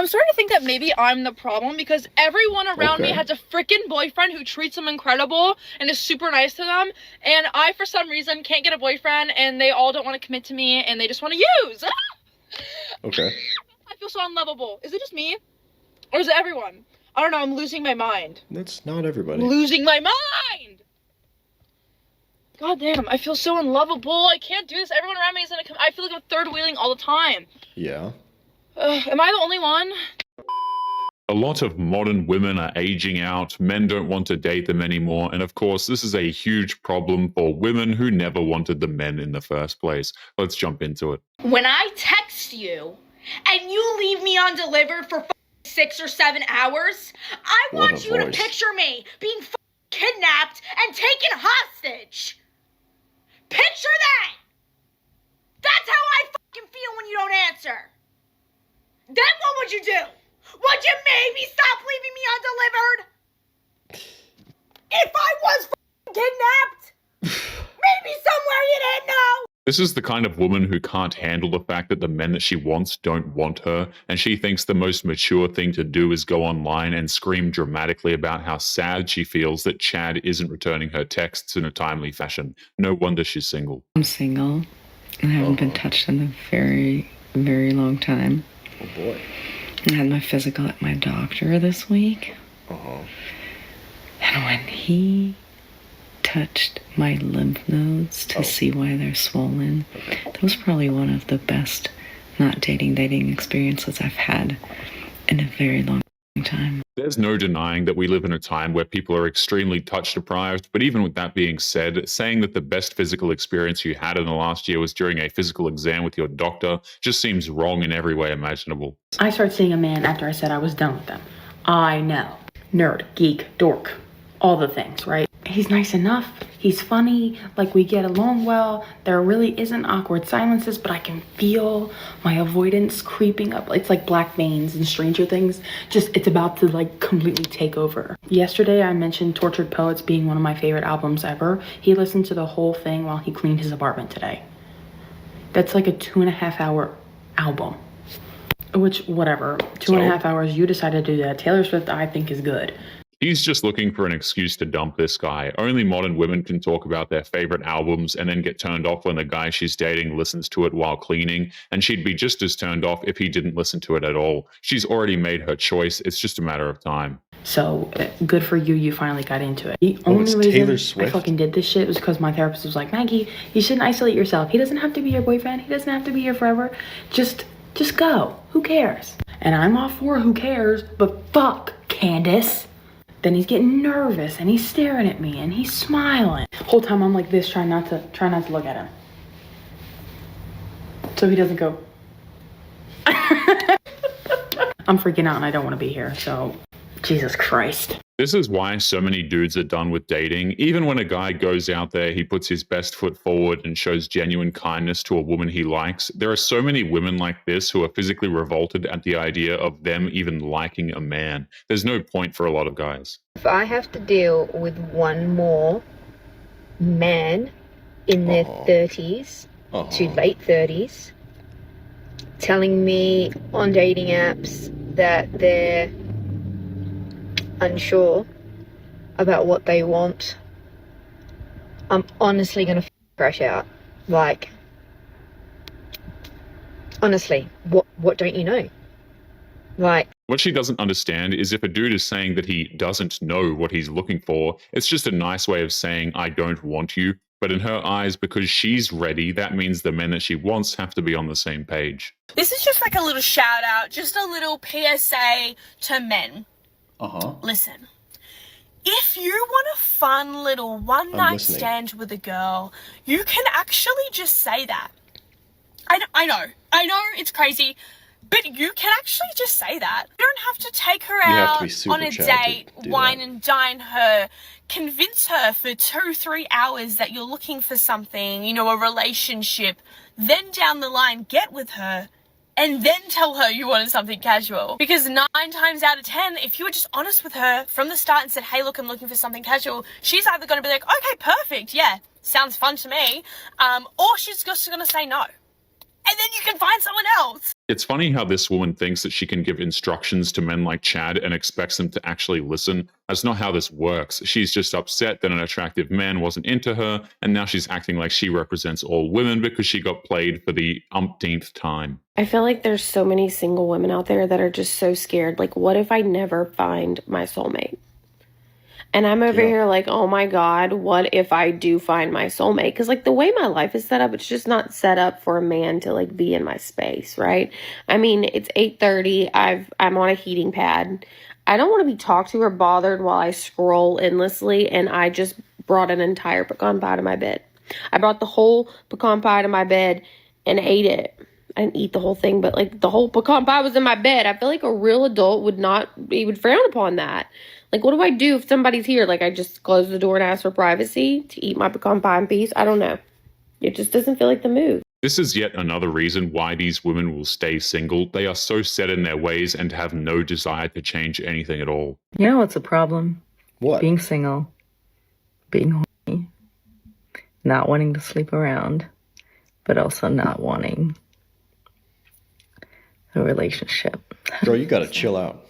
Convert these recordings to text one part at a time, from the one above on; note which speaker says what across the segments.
Speaker 1: I'm starting to think that maybe I'm the problem because everyone around me has a freaking boyfriend who treats them incredible and is super nice to them, and I, for some reason, can't get a boyfriend, and they all don't want to commit to me, and they just want to use.
Speaker 2: Okay.
Speaker 1: I feel so unlovable. Is it just me? Or is it everyone? I don't know, I'm losing my mind.
Speaker 2: That's not everybody.
Speaker 1: Losing my mind! God damn, I feel so unlovable. I can't do this. Everyone around me is gonna come. I feel like I'm third wheeling all the time.
Speaker 2: Yeah.
Speaker 1: Am I the only one?
Speaker 3: A lot of modern women are aging out, men don't want to date them anymore, and of course this is a huge problem for women who never wanted the men in the first place. Let's jump into it.
Speaker 1: When I text you, and you leave me undelivered for 6 or 7 hours, I want you to picture me being kidnapped and taken hostage. Picture that! That's how I feel when you don't answer. Then what would you do? Would you maybe stop leaving me undelivered? If I was kidnapped? Maybe somewhere you didn't know?
Speaker 3: This is the kind of woman who can't handle the fact that the men that she wants don't want her, and she thinks the most mature thing to do is go online and scream dramatically about how sad she feels that Chad isn't returning her texts in a timely fashion. No wonder she's single.
Speaker 4: I'm single. I haven't been touched in a very, very long time.
Speaker 2: Oh boy.
Speaker 4: I had my physical at my doctor this week. And when he touched my lymph nodes to see why they're swollen, that was probably one of the best not dating experiences I've had in a very long time.
Speaker 3: There's no denying that we live in a time where people are extremely touch deprived, but even with that being said, saying that the best physical experience you had in the last year was during a physical exam with your doctor just seems wrong in every way imaginable.
Speaker 5: I started seeing a man after I said I was done with them. I know. Nerd, geek, dork, all the things, right? He's nice enough. He's funny. Like, we get along well. There really isn't awkward silences, but I can feel my avoidance creeping up. It's like Black Veins and Stranger Things. Just, it's about to like completely take over. Yesterday, I mentioned Tortured Poets being one of my favorite albums ever. He listened to the whole thing while he cleaned his apartment today. That's like a 2.5 hour album. Which, whatever. 2.5 hours, you decided to do that. Taylor Swift, I think, is good.
Speaker 3: He's just looking for an excuse to dump this guy. Only modern women can talk about their favorite albums and then get turned off when the guy she's dating listens to it while cleaning, and she'd be just as turned off if he didn't listen to it at all. She's already made her choice. It's just a matter of time.
Speaker 5: So, good for you, you finally got into it. The only reason
Speaker 2: Taylor Swift?
Speaker 5: I fucking did this shit was because my therapist was like, Maggie, you shouldn't isolate yourself. He doesn't have to be your boyfriend. He doesn't have to be here forever. Just go. Who cares? And I'm all for who cares, but fuck, Candace. Then he's getting nervous and he's staring at me and he's smiling. Whole time I'm like this, trying not to look at him. So he doesn't go. I'm freaking out and I don't want to be here, so Jesus Christ.
Speaker 3: This is why so many dudes are done with dating. Even when a guy goes out there, he puts his best foot forward and shows genuine kindness to a woman he likes. There are so many women like this who are physically revolted at the idea of them even liking a man. There's no point for a lot of guys.
Speaker 6: If I have to deal with one more man in their 30s to late 30s telling me on dating apps that they're unsure about what they want, I'm honestly gonna crash out. Like, honestly, what don't you know? Like,
Speaker 3: what she doesn't understand is if a dude is saying that he doesn't know what he's looking for, it's just a nice way of saying I don't want you. But in her eyes, because she's ready, that means the men that she wants have to be on the same page.
Speaker 7: This is just like a little shout out, just a little PSA to men. Listen, if you want a fun little one-night stand with a girl, you can actually just say that. I know, it's crazy, but you can actually just say that. You don't have to take her out on a date, wine and dine her, convince her for 2-3 hours that you're looking for something, you know, a relationship, then down the line get with her, and then tell her you wanted something casual. Because 9 times out of 10, if you were just honest with her from the start and said, hey, look, I'm looking for something casual, she's either going to be like, okay, perfect, yeah, sounds fun to me, or she's just going to say no. And then you can find someone else.
Speaker 3: It's funny how this woman thinks that she can give instructions to men like Chad and expects them to actually listen. That's not how this works. She's just upset that an attractive man wasn't into her, and now she's acting like she represents all women because she got played for the umpteenth time.
Speaker 8: I feel like there's so many single women out there that are just so scared. Like, what if I never find my soulmate? And I'm over here like, oh my God, what if I do find my soulmate? Because like the way my life is set up, it's just not set up for a man to like be in my space, right? I mean, it's 8:30. I'm on a heating pad. I don't want to be talked to or bothered while I scroll endlessly. And I just brought an entire pecan pie to my bed. I brought the whole pecan pie to my bed and ate it. I didn't eat the whole thing, but like the whole pecan pie was in my bed. I feel like a real adult would frown upon that. Like, what do I do if somebody's here? Like, I just close the door and ask for privacy to eat my pecan pie in peace? I don't know. It just doesn't feel like the move.
Speaker 3: This is yet another reason why these women will stay single. They are so set in their ways and have no desire to change anything at all.
Speaker 4: You know what's a problem?
Speaker 2: What?
Speaker 4: Being single. Being horny. Not wanting to sleep around. But also not wanting a relationship.
Speaker 2: Girl, you gotta chill out.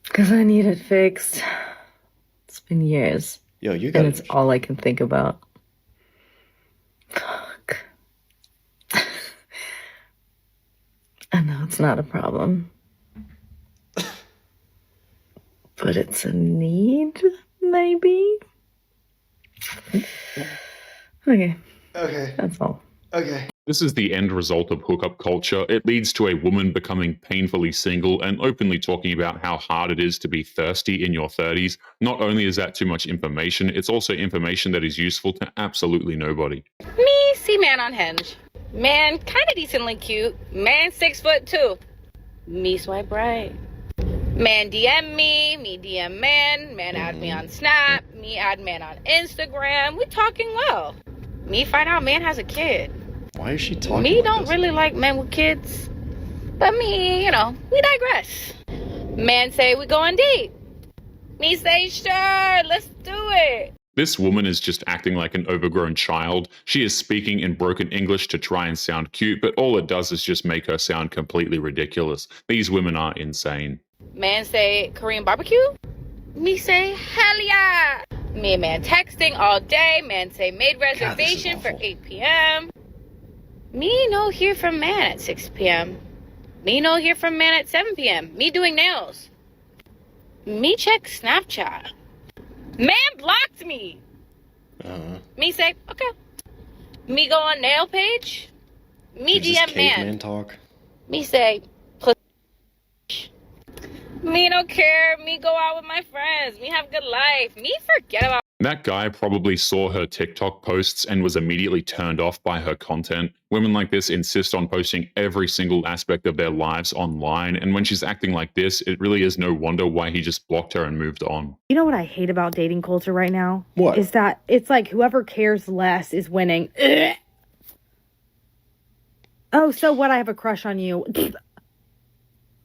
Speaker 4: Because I need it fixed. It's been years.
Speaker 2: Yo, you gotta...
Speaker 4: And it's all I can think about. Fuck. I know it's not a problem. But it's a need, maybe? Okay.
Speaker 2: Okay.
Speaker 4: That's all.
Speaker 2: Okay.
Speaker 3: This is the end result of hookup culture. It leads to a woman becoming painfully single and openly talking about how hard it is to be thirsty in your 30s. Not only is that too much information, it's also information that is useful to absolutely nobody.
Speaker 9: Me, see man on Hinge. Man, kind of decently cute. Man, 6'2". Me swipe right. Man DM me DM man. Man add me on Snap. Me add man on Instagram. We talking well. Me find out man has a kid.
Speaker 2: Why is she talking
Speaker 9: Me
Speaker 2: like
Speaker 9: don't
Speaker 2: this?
Speaker 9: really like men with kids. But me, we digress. Man say we go on date. Me say sure, let's do it.
Speaker 3: This woman is just acting like an overgrown child. She is speaking in broken English to try and sound cute, but all it does is just make her sound completely ridiculous. These women are insane.
Speaker 9: Man say Korean barbecue. Me say hell yeah. Me and man texting all day. Man say made reservation for 8 p.m. Me no hear from man at 6 p.m. Me no hear from man at 7 p.m. Me doing nails. Me check Snapchat. Man blocked me. Me say, okay. Me go on nail page. Me
Speaker 2: Is this
Speaker 9: DM
Speaker 2: caveman
Speaker 9: man.
Speaker 2: talk?
Speaker 9: Me say, me don't care. Me go out with my friends. Me have good life. Me forget about.
Speaker 3: That guy probably saw her TikTok posts and was immediately turned off by her content. Women like this insist on posting every single aspect of their lives online, and when she's acting like this, it really is no wonder why he just blocked her and moved on.
Speaker 10: You know what I hate about dating culture right now?
Speaker 2: What?
Speaker 10: Is that it's like whoever cares less is winning. Ugh. Oh, so what? I have a crush on you.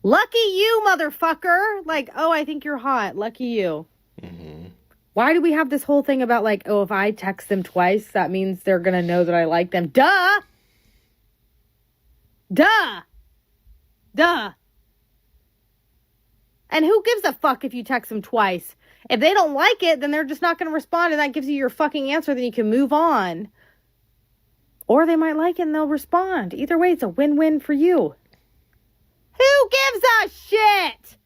Speaker 10: Lucky you, motherfucker. Like, oh, I think you're hot. Lucky you.
Speaker 2: Mm-hmm.
Speaker 10: Why do we have this whole thing about like, oh, if I text them twice, that means they're going to know that I like them? Duh. Duh. Duh. And who gives a fuck if you text them twice? If they don't like it, then they're just not going to respond, and that gives you your fucking answer, then you can move on. Or they might like it and they'll respond. Either way, it's a win-win for you. Who gives a shit?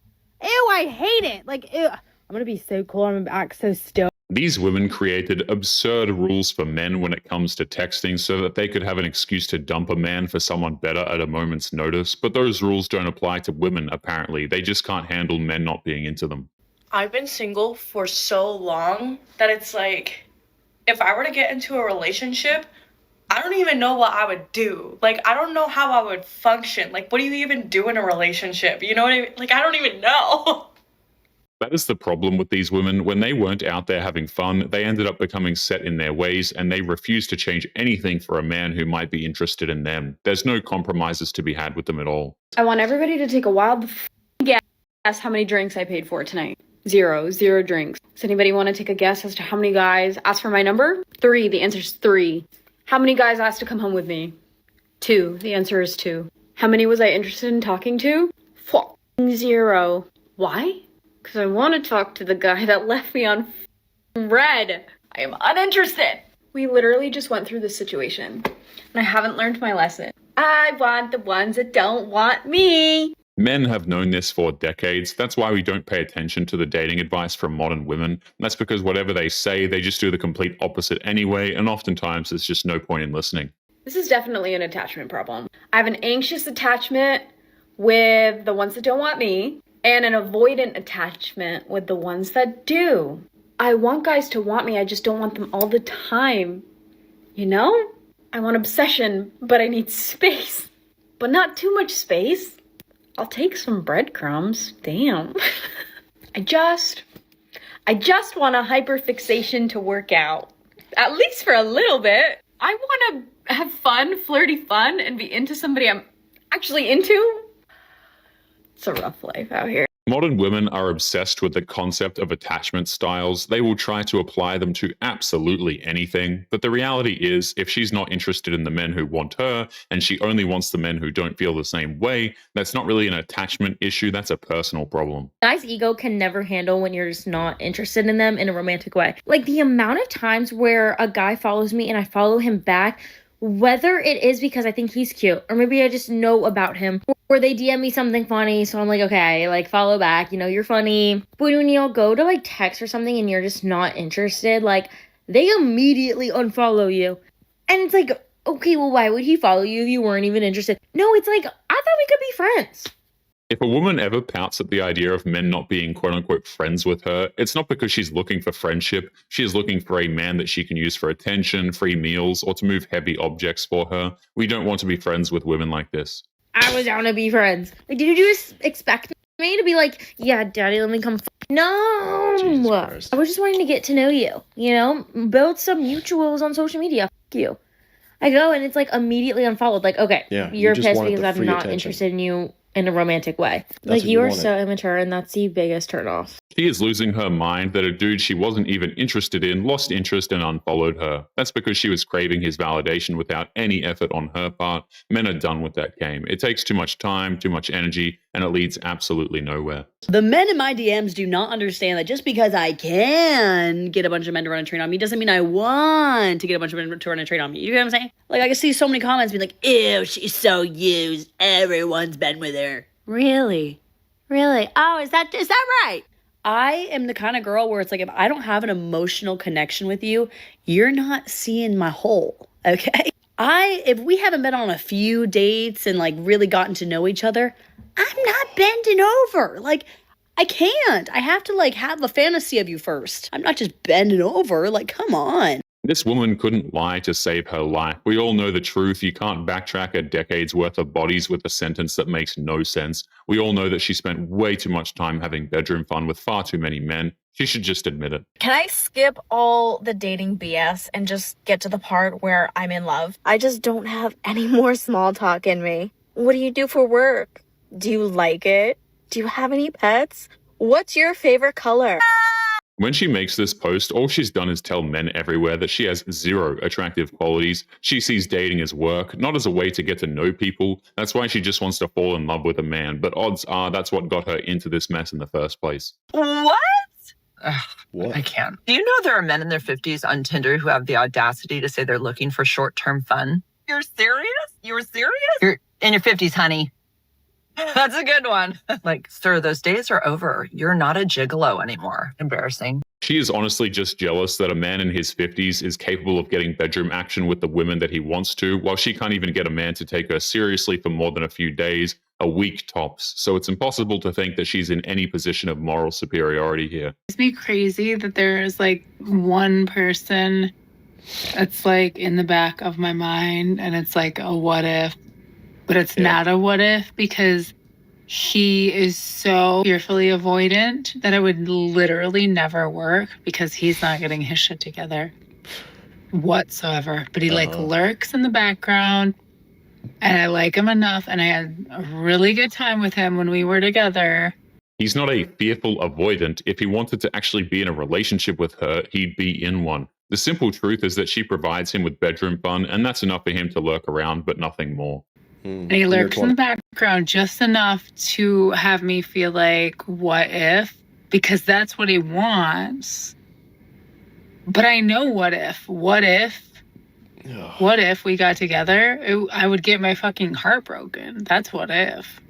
Speaker 10: Ew, I hate it. Like, ew. I'm going to be so cool. I'm going to act so stoked.
Speaker 3: These women created absurd rules for men when it comes to texting so that they could have an excuse to dump a man for someone better at a moment's notice. But those rules don't apply to women, apparently. They just can't handle men not being into them.
Speaker 11: I've been single for so long that it's like, if I were to get into a relationship, I don't even know what I would do. Like, I don't know how I would function. Like, what do you even do in a relationship? You know what I mean? Like, I don't even know.
Speaker 3: That is the problem with these women. When they weren't out there having fun, they ended up becoming set in their ways, and they refuse to change anything for a man who might be interested in them. There's no compromises to be had with them at all.
Speaker 12: I want everybody to take a wild guess how many drinks I paid for tonight. 0 drinks. Does anybody want to take a guess as to how many guys asked for my number? 3. The answer is 3. How many guys asked to come home with me? 2. The answer is 2. How many was I interested in talking to? Fucking 0. Why? Because I want to talk to the guy that left me on red. I am uninterested. We literally just went through this situation, and I haven't learned my lesson. I want the ones that don't want me.
Speaker 3: Men have known this for decades. That's why we don't pay attention to the dating advice from modern women. That's because whatever they say, they just do the complete opposite anyway, and oftentimes there's just no point in listening.
Speaker 12: This is definitely an attachment problem. I have an anxious attachment with the ones that don't want me, and an avoidant attachment with the ones that do. I want guys to want me, I just don't want them all the time. You know? I want obsession, but I need space. But not too much space. I'll take some breadcrumbs. Damn. I just want a hyperfixation to work out. At least for a little bit. I want to have fun, flirty fun, and be into somebody I'm actually into. It's a rough life out here.
Speaker 3: Modern women are obsessed with the concept of attachment styles. They will try to apply them to absolutely anything. But the reality is, if she's not interested in the men who want her, and she only wants the men who don't feel the same way, that's not really an attachment issue, that's a personal problem.
Speaker 1: Guy's ego can never handle when you're just not interested in them in a romantic way. Like the amount of times where a guy follows me and I follow him back, whether it is because I think he's cute, or maybe I just know about him, or they DM me something funny, so I'm like, okay, like, follow back, you know, you're funny. But when you'll go to, like, text or something and you're just not interested, like, they immediately unfollow you. And it's like, okay, well, why would he follow you if you weren't even interested? No, it's like, I thought we could be friends.
Speaker 3: If a woman ever pouts at the idea of men not being quote-unquote friends with her, it's not because she's looking for friendship. She is looking for a man that she can use for attention, free meals, or to move heavy objects for her. We don't want to be friends with women like this.
Speaker 1: I was down to be friends. Like, did you just expect me to be like, yeah, daddy, let me come No. I was just wanting to get to know you, you know? Build some mutuals on social media. F you. I go and it's like immediately unfollowed. Like, okay, you're pissed because I'm not interested in you in a romantic way. Like, you are so immature, and that's the biggest turnoff.
Speaker 3: She is losing her mind that a dude she wasn't even interested in lost interest and unfollowed her. That's because she was craving his validation without any effort on her part. Men are done with that game. It takes too much time, too much energy, and it leads absolutely nowhere.
Speaker 13: The men in my DMs do not understand that just because I can get a bunch of men to run a train on me doesn't mean I want to get a bunch of men to run a train on me. You know what I'm saying? Like, I can see so many comments being like, ew, she's so used. Everyone's been with her. Really? Really? Oh, is that right? I am the kind of girl where it's like, if I don't have an emotional connection with you, you're not seeing my hole, okay? If we haven't been on a few dates and like really gotten to know each other, I'm not bending over. Like, I can't. I have to like have a fantasy of you first. I'm not just bending over. Like, come on.
Speaker 3: This woman couldn't lie to save her life. We all know the truth. You can't backtrack a decade's worth of bodies with a sentence that makes no sense. We all know that she spent way too much time having bedroom fun with far too many men. She should just admit it.
Speaker 7: Can I skip all the dating BS and just get to the part where I'm in love?
Speaker 6: I just don't have any more small talk in me. What do you do for work? Do you like it? Do you have any pets? What's your favorite color?
Speaker 3: When she makes this post, all she's done is tell men everywhere that she has zero attractive qualities. She sees dating as work, not as a way to get to know people. That's why she just wants to fall in love with a man, but odds are that's what got her into this mess in the first place.
Speaker 14: What?
Speaker 2: What?
Speaker 14: I can't. Do you know there are men in their 50s on Tinder who have the audacity to say they're looking for short-term fun? You're serious? You're serious? You're in your 50s, honey. That's a good one. Like, sir, those days are over. You're not a gigolo anymore. Embarrassing.
Speaker 3: She is honestly just jealous that a man in his 50s is capable of getting bedroom action with the women that he wants to, while she can't even get a man to take her seriously for more than a few days, a week tops. So it's impossible to think that she's in any position of moral superiority here.
Speaker 15: It's me crazy that there is like one person that's like in the back of my mind, and it's like a what if. But it's not a what if, because he is so fearfully avoidant that it would literally never work, because he's not getting his shit together whatsoever. But he like lurks in the background, and I like him enough, and I had a really good time with him when we were together.
Speaker 3: He's not a fearful avoidant. If he wanted to actually be in a relationship with her, he'd be in one. The simple truth is that she provides him with bedroom fun, and that's enough for him to lurk around, but nothing more.
Speaker 15: And he lurks in the background just enough to have me feel like, what if? Because that's what he wants. But I know what if. What if we got together? I would get my fucking heart broken. That's what if.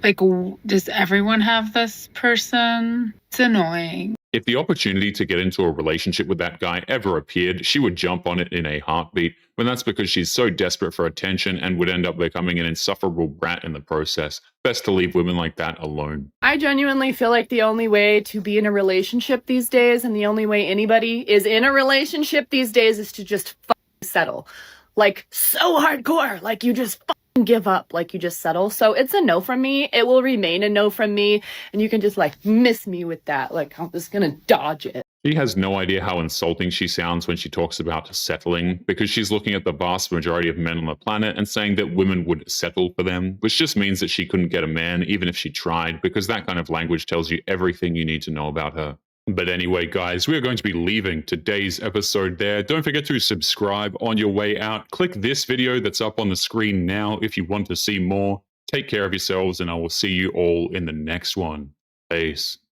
Speaker 15: Like, does everyone have this person? It's annoying.
Speaker 3: If the opportunity to get into a relationship with that guy ever appeared, she would jump on it in a heartbeat, but that's because she's so desperate for attention and would end up becoming an insufferable brat in the process. Best to leave women like that alone.
Speaker 16: I genuinely feel like the only way to be in a relationship these days, and the only way anybody is in a relationship these days, is to just settle. Like, so hardcore. Like, you just give up, like you just settle. So it's a no from me. It will remain a no from me, and you can just like miss me with that. Like, I'm just gonna dodge it.
Speaker 3: She has no idea how insulting she sounds when she talks about settling, because she's looking at the vast majority of men on the planet and saying that women would settle for them, which just means that she couldn't get a man even if she tried, because that kind of language tells you everything you need to know about her. But anyway, guys, we are going to be leaving today's episode there. Don't forget to subscribe on your way out. Click this video that's up on the screen now if you want to see more. Take care of yourselves, and I will see you all in the next one. Peace.